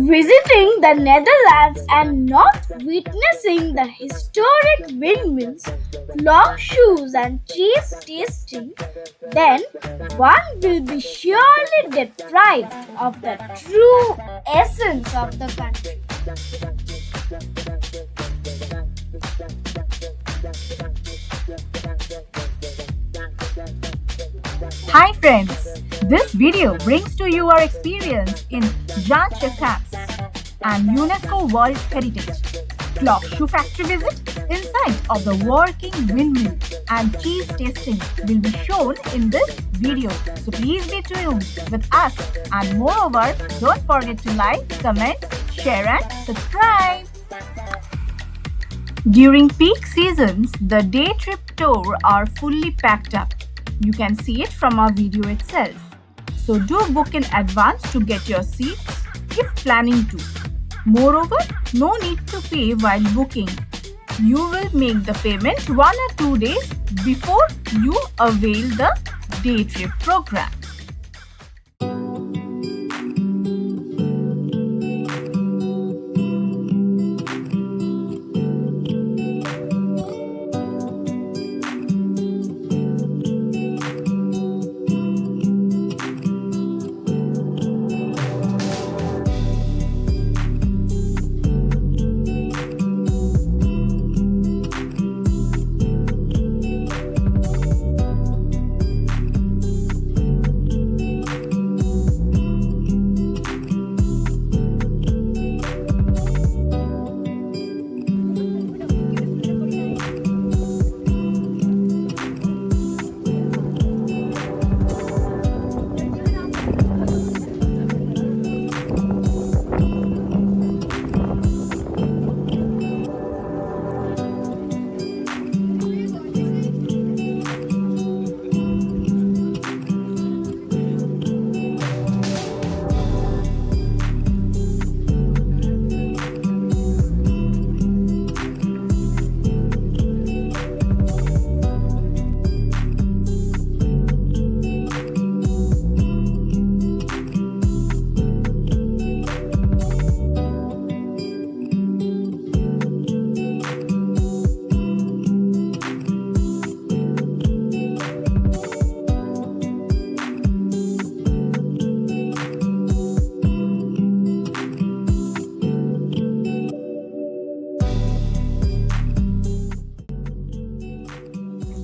Visiting the Netherlands and not witnessing the historic windmills, clock shoes, and cheese tasting, then one will be surely deprived of the true essence of the country. Hi friends, this video brings to you our experience in ZAANSE Schanz and UNESCO World Heritage. Clock shoe factory visit, insight of the working windmill and cheese tasting will be shown in this video. So please be tuned with us, and moreover, don't forget to like, comment, share and subscribe. During peak seasons, the day trip tour are fully packed up. You can see it from our video itself. So do book in advance to get your seats if planning to. Moreover, no need to pay while booking. You will make the payment 1 or 2 days before you avail the day trip program.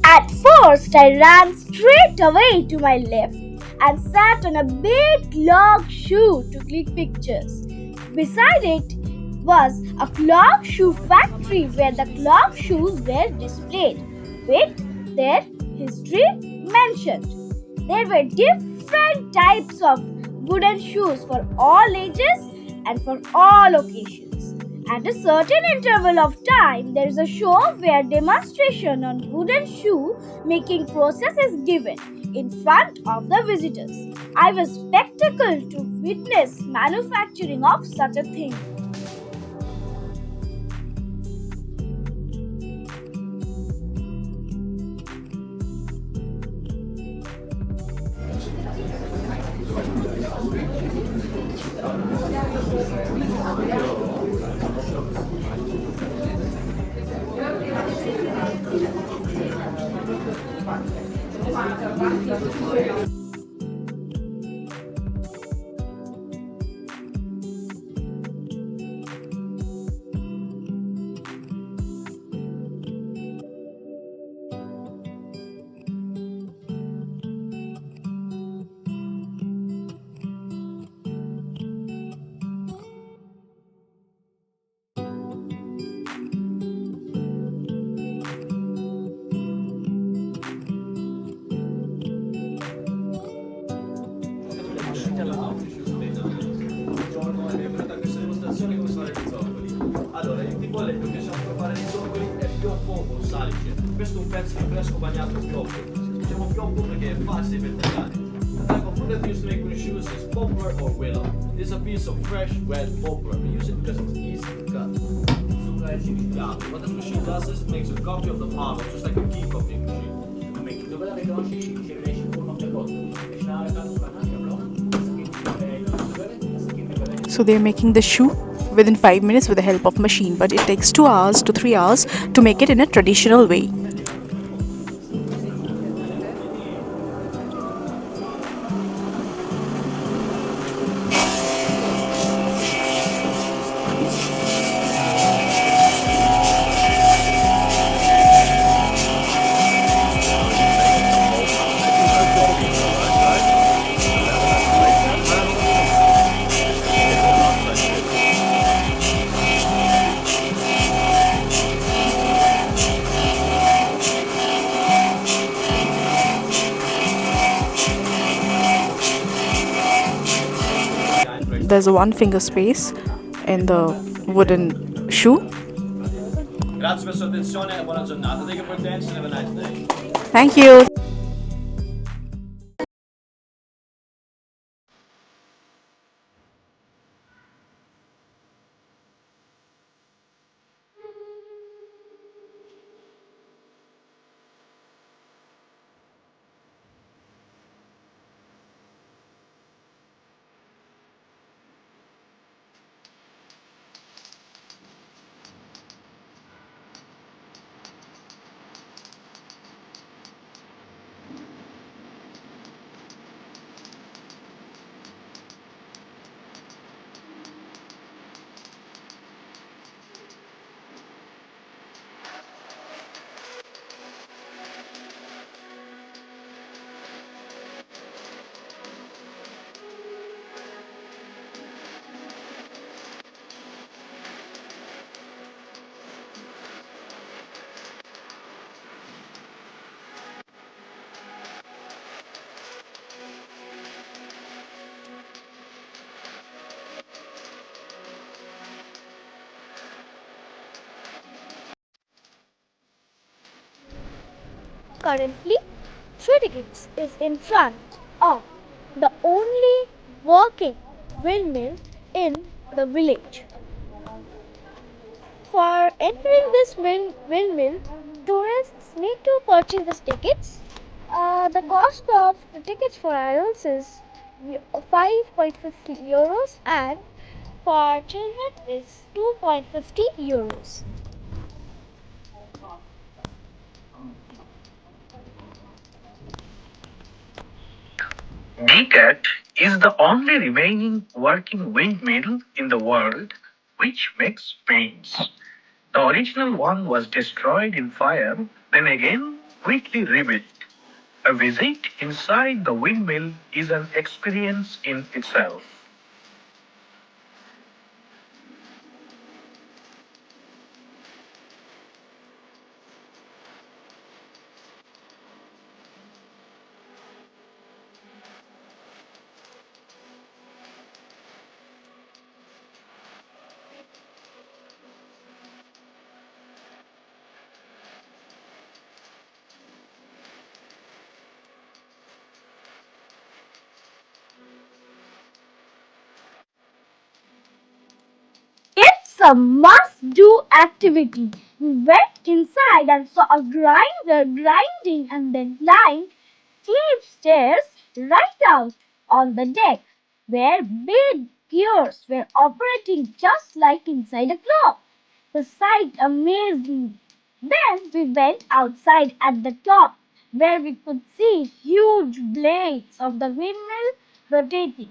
At first, I ran straight away to my left and sat on a big clock shoe to click pictures. Beside it was a clock shoe factory where the clock shoes were displayed with their history mentioned. There were different types of wooden shoes for all ages and for all occasions. At a certain interval of time, there is a show where demonstration on wooden shoe making process is given in front of the visitors. I was spectacled to witness manufacturing of such a thing. Allora, il tipo ha detto che se per fare dei zoccoli è pioppo o salice. Questo è un pezzo di fresco bagnato pioppo. Diciamo pioppo perché è facile per tagliare. The type of wood that used to make wooden shoes is poplar or willow. This is a piece of fresh red poplar. We use it because it's easy to cut. Yeah, what this machine does is it makes a copy of the model, just like a key copying machine. Dove la riconosci ci riesce il forno per conto. So they're making the shoe within 5 minutes with the help of machine, but it takes 2 hours to 3 hours to make it in a traditional way. There's a one finger space in the wooden shoe. Grazie per la sua attenzione e buona giornata. Thank you for attention. Have a nice day. Thank you. Currently, Tickets is in front of the only working windmill in the village. For entering this windmill, tourists need to purchase the tickets. The cost of the tickets for adults is 5.50 euros and for children is 2.50 euros. Decat is the only remaining working windmill in the world which makes paints. The original one was destroyed in fire, then again quickly rebuilt. A visit inside the windmill is an experience in itself. It's a must-do activity. We went inside and saw a grinder grinding and then climbed steep stairs right out on the deck, where big gears were operating just like inside a clock. The sight amazed me. Then we went outside at the top, where we could see huge blades of the windmill rotating.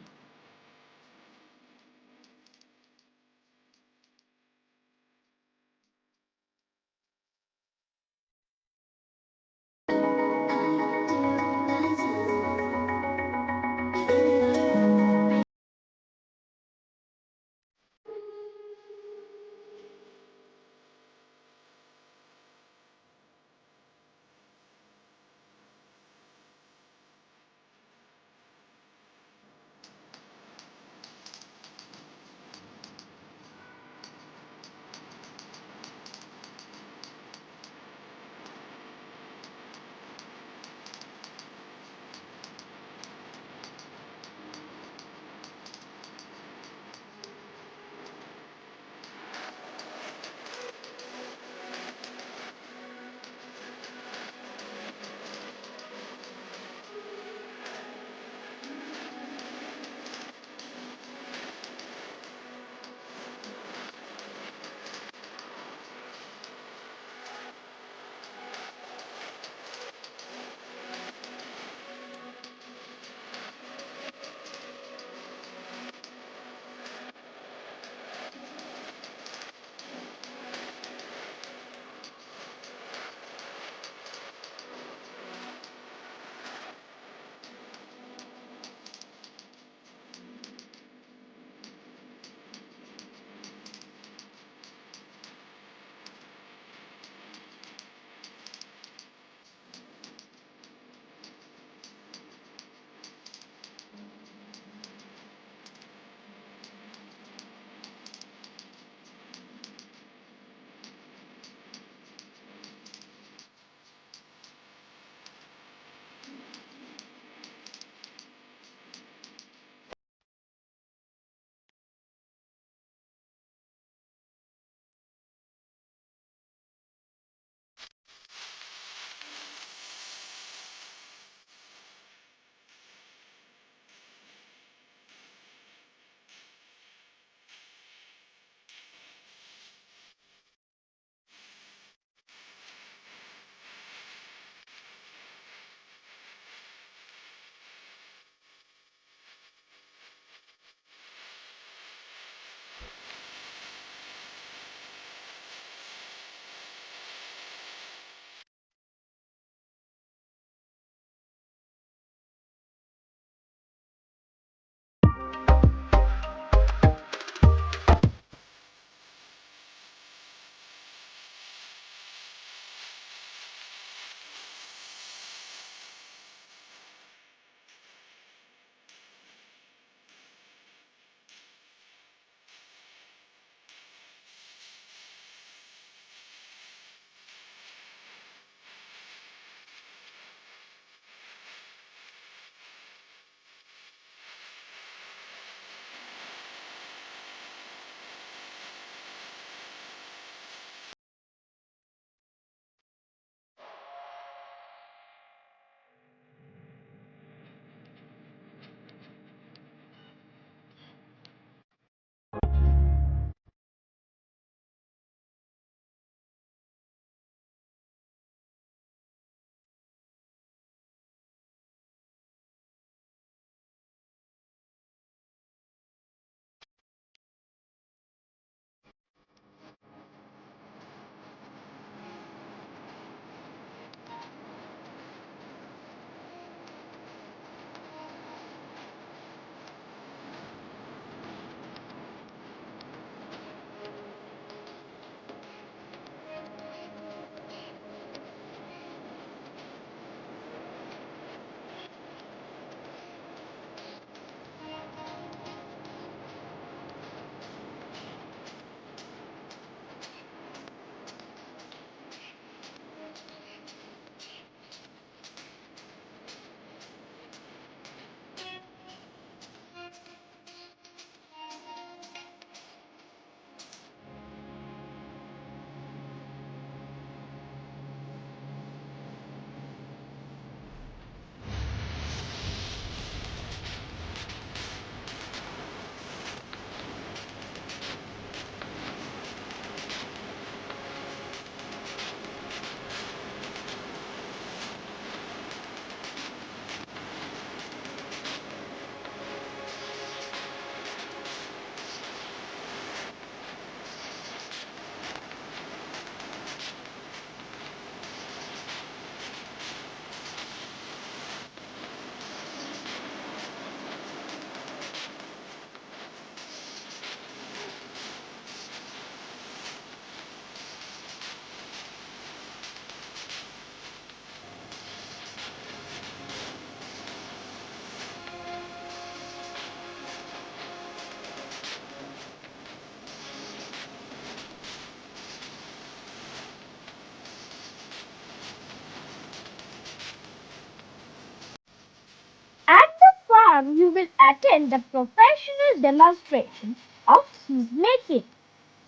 will attend the professional demonstration of cheese making.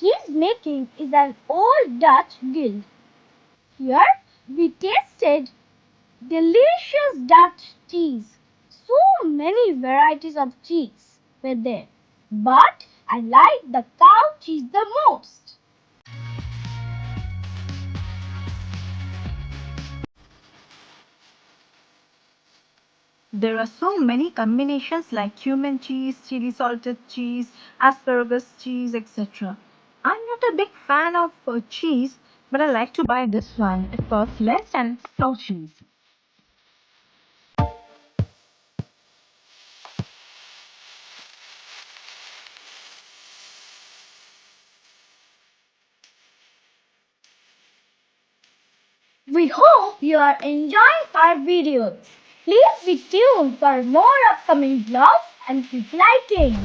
Cheese making is an old Dutch guild. Here we tasted delicious Dutch cheese. So many varieties of cheese were there, but I like the cow cheese the most. There are so many combinations like cumin cheese, chili salted cheese, asparagus cheese, etc. I'm not a big fan of cheese, but I like to buy this one. It costs less and it's so cheese. We hope you are enjoying our videos. Please be tuned for more upcoming vlogs and keep liking.